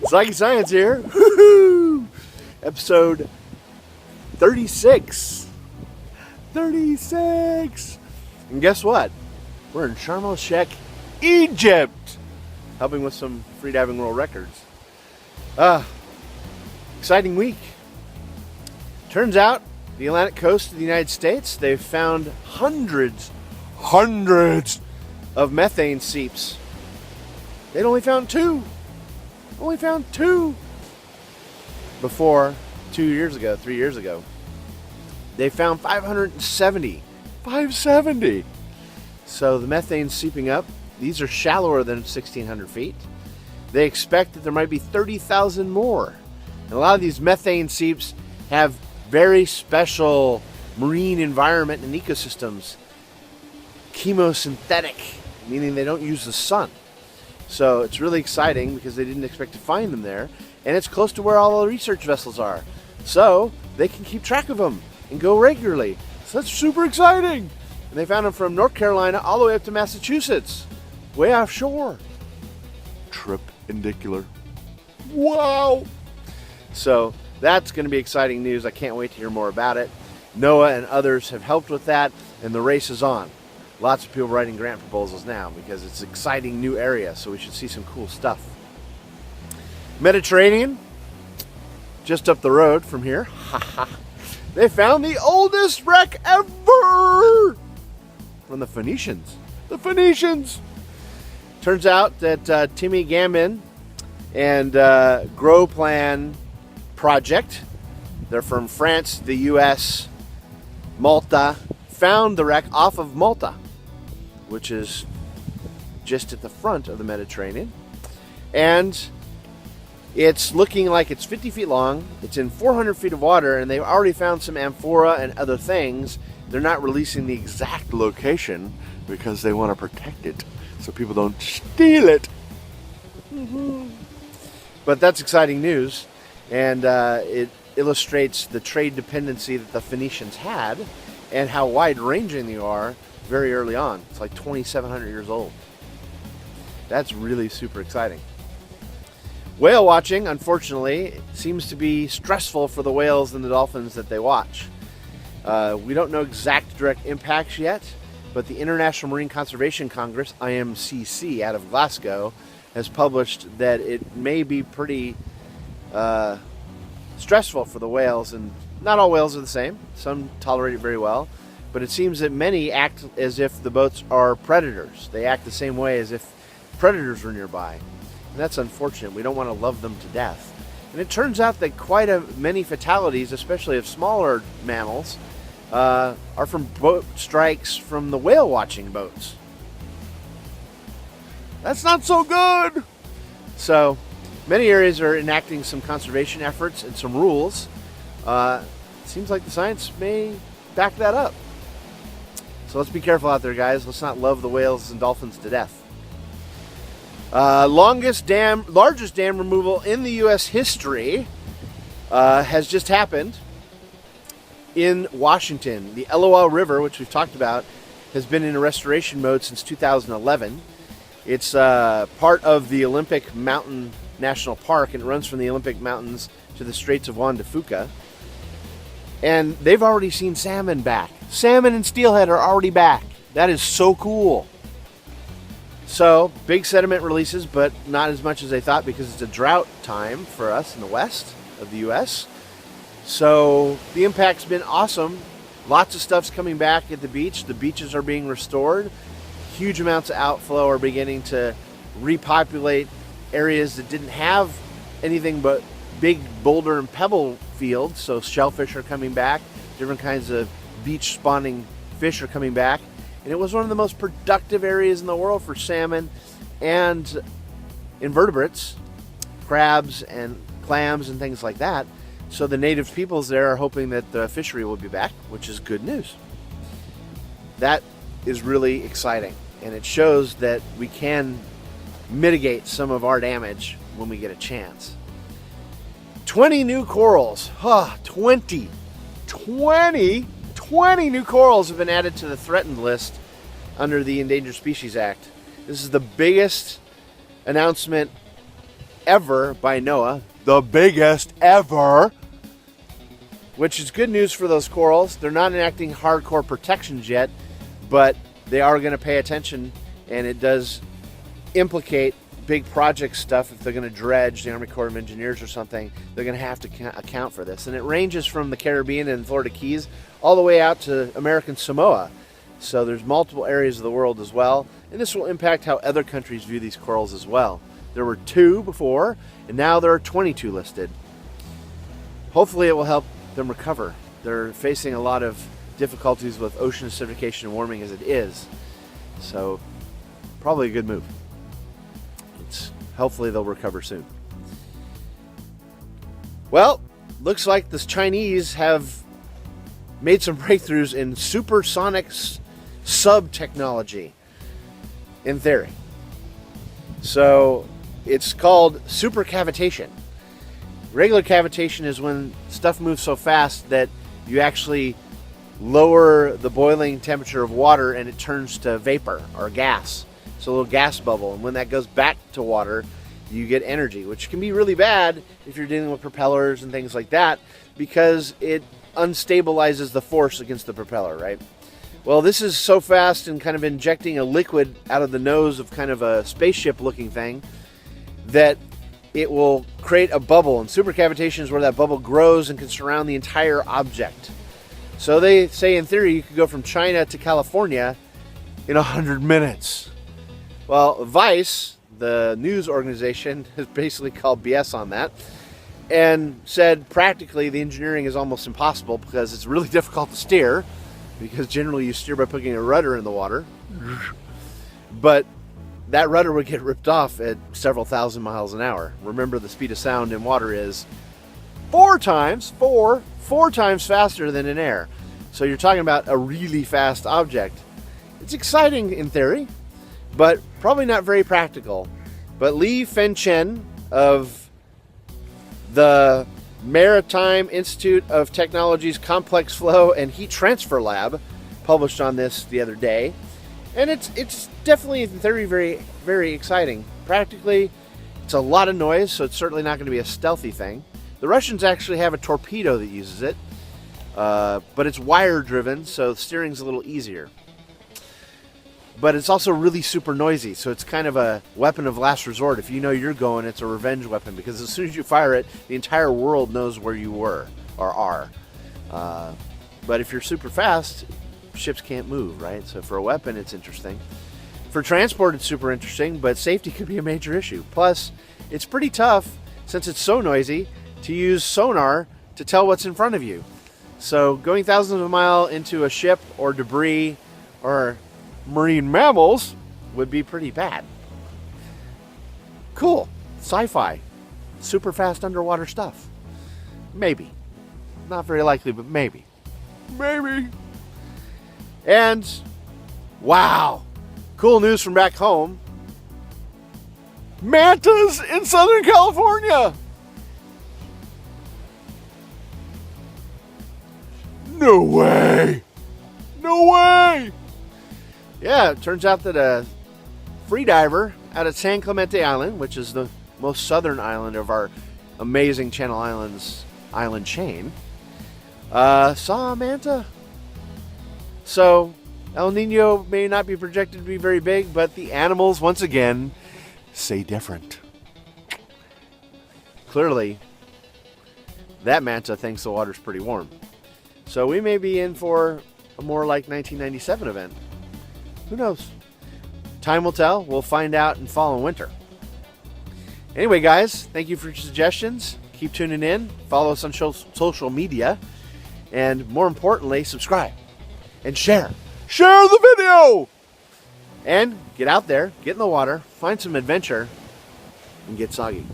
Soggy Science here. Woo-hoo! Episode 36. 36. And guess what? We're in Sharm el-Sheikh, Egypt, helping with some freediving world records. Exciting week. Turns out, the Atlantic coast of the United States, they've found hundreds of methane seeps. They'd only found two. Before 3 years ago. They found 570. 570. So the methane's seeping up. These are shallower than 1,600 feet. They expect that there might be 30,000 more. And a lot of these methane seeps have very special marine environment and ecosystems. Chemosynthetic, meaning they don't use the sun. So it's really exciting because they didn't expect to find them there. And it's close to where all the research vessels are. So they can keep track of them and go regularly. So that's super exciting. And they found them from North Carolina all the way up to Massachusetts. Way offshore. Tripendicular. Wow. So that's going to be exciting news. I can't wait to hear more about it. NOAA and others have helped with that, and the race is on. Lots of people writing grant proposals now because it's an exciting new area, so we should see some cool stuff. Mediterranean, just up the road from here. They found the oldest wreck ever from the Phoenicians. The Phoenicians! Turns out that Timmy Gammon and Groplan Project, they're from France, the US, Malta, found the wreck off of Malta, which is just at the front of the Mediterranean. And it's looking like it's 50 feet long. It's in 400 feet of water, and they've already found some amphora and other things. They're not releasing the exact location because they want to protect it so people don't steal it. But that's exciting news, and it illustrates the trade dependency that the Phoenicians had and how wide-ranging they are very early on. It's like 2,700 years old. That's really super exciting. Whale watching, unfortunately, seems to be stressful for the whales and the dolphins that they watch. We don't know exact direct impacts yet, but the International Marine Conservation Congress, IMCC, out of Glasgow, has published that it may be pretty stressful for the whales, and not all whales are the same. Some tolerate it very well, but it seems that many act as if the boats are predators. They act the same way as if predators were nearby, and that's unfortunate. We don't want to love them to death. And it turns out that quite many fatalities, especially of smaller mammals, are from boat strikes from the whale watching boats. That's not so good. So many areas are enacting some conservation efforts and some rules. Seems like the science may back that up. So let's be careful out there, guys. Let's not love the whales and dolphins to death. Largest dam removal in the U.S. history has just happened in Washington. The Elwha River, which we've talked about, has been in a restoration mode since 2011. It's part of the Olympic Mountain National Park, and it runs from the Olympic Mountains to the Straits of Juan de Fuca. And they've already seen salmon back. Salmon and steelhead are already back. That is so cool. So, big sediment releases, but not as much as they thought because it's a drought time for us in the west of the U.S. So, the impact's been awesome. Lots of stuff's coming back at the beach. The beaches are being restored. Huge amounts of outflow are beginning to repopulate areas that didn't have anything but big boulder and pebble fields. So shellfish are coming back. Different kinds of beach spawning fish are coming back. And it was one of the most productive areas in the world for salmon and invertebrates, crabs and clams and things like that. So the native peoples there are hoping that the fishery will be back, which is good news. That is really exciting. And it shows that we can mitigate some of our damage when we get a chance. 20 new corals. 20 new corals have been added to the threatened list under the Endangered Species Act. This is the biggest announcement ever by NOAA, the biggest ever, which is good news for those corals. They're not enacting hardcore protections yet, but they are going to pay attention, and it does implicate big project stuff. If they're going to dredge, the Army Corps of Engineers or something, they're going to have to account for this. And it ranges from the Caribbean and Florida Keys all the way out to American Samoa. So there's multiple areas of the world as well, and this will impact how other countries view these corals as well. There were 2 before, and now there are 22 listed. Hopefully it will help them recover. They're facing a lot of difficulties with ocean acidification and warming as it is, so probably a good move. Hopefully they'll recover soon. Well, looks like the Chinese have made some breakthroughs in supersonic sub technology, in theory. So it's called supercavitation. Regular cavitation is when stuff moves so fast that you actually lower the boiling temperature of water and it turns to vapor or gas. It's a little gas bubble, and when that goes back to water, you get energy, which can be really bad if you're dealing with propellers and things like that, because it unstabilizes the force against the propeller, right? Well, this is so fast and kind of injecting a liquid out of the nose of kind of a spaceship looking thing that it will create a bubble, and supercavitation is where that bubble grows and can surround the entire object. So they say in theory you could go from China to California in 100 minutes. Well, Vice, the news organization, has basically called BS on that and said practically the engineering is almost impossible because it's really difficult to steer, because generally you steer by putting a rudder in the water. But that rudder would get ripped off at several thousand miles an hour. Remember, the speed of sound in water is 4 times faster than in air. So you're talking about a really fast object. It's exciting in theory, but probably not very practical. But Li Fenchen of the Maritime Institute of Technology's Complex Flow and Heat Transfer Lab published on this the other day. And it's definitely, in theory, very, very exciting. Practically, it's a lot of noise, so it's certainly not going to be a stealthy thing. The Russians actually have a torpedo that uses it, but it's wire-driven, so steering's a little easier. But it's also really super noisy, so it's kind of a weapon of last resort. If you know you're going, it's a revenge weapon, because as soon as you fire it, the entire world knows where you were or are. But if you're super fast, ships can't move, right? So for a weapon, it's interesting. For transport, it's super interesting, but safety could be a major issue. Plus, it's pretty tough, since it's so noisy, to use sonar to tell what's in front of you. So going thousands of a mile into a ship or debris or marine mammals would be pretty bad. Cool. Sci-fi. Super fast underwater stuff. Maybe. Not very likely, but maybe. Maybe. And, wow. Cool news from back home. Mantas in Southern California. No way. No way. Yeah, it turns out that a freediver out at San Clemente Island, which is the most southern island of our amazing Channel Islands island chain, saw a manta. So, El Nino may not be projected to be very big, but the animals, once again, say different. Clearly, that manta thinks the water's pretty warm. So we may be in for a more like 1997 event. Who knows? Time will tell. We'll find out in fall and winter. Anyway, guys, thank you for your suggestions. Keep tuning in. Follow us on social media. And more importantly, subscribe and share. Share the video! And get out there, get in the water, find some adventure, and get soggy.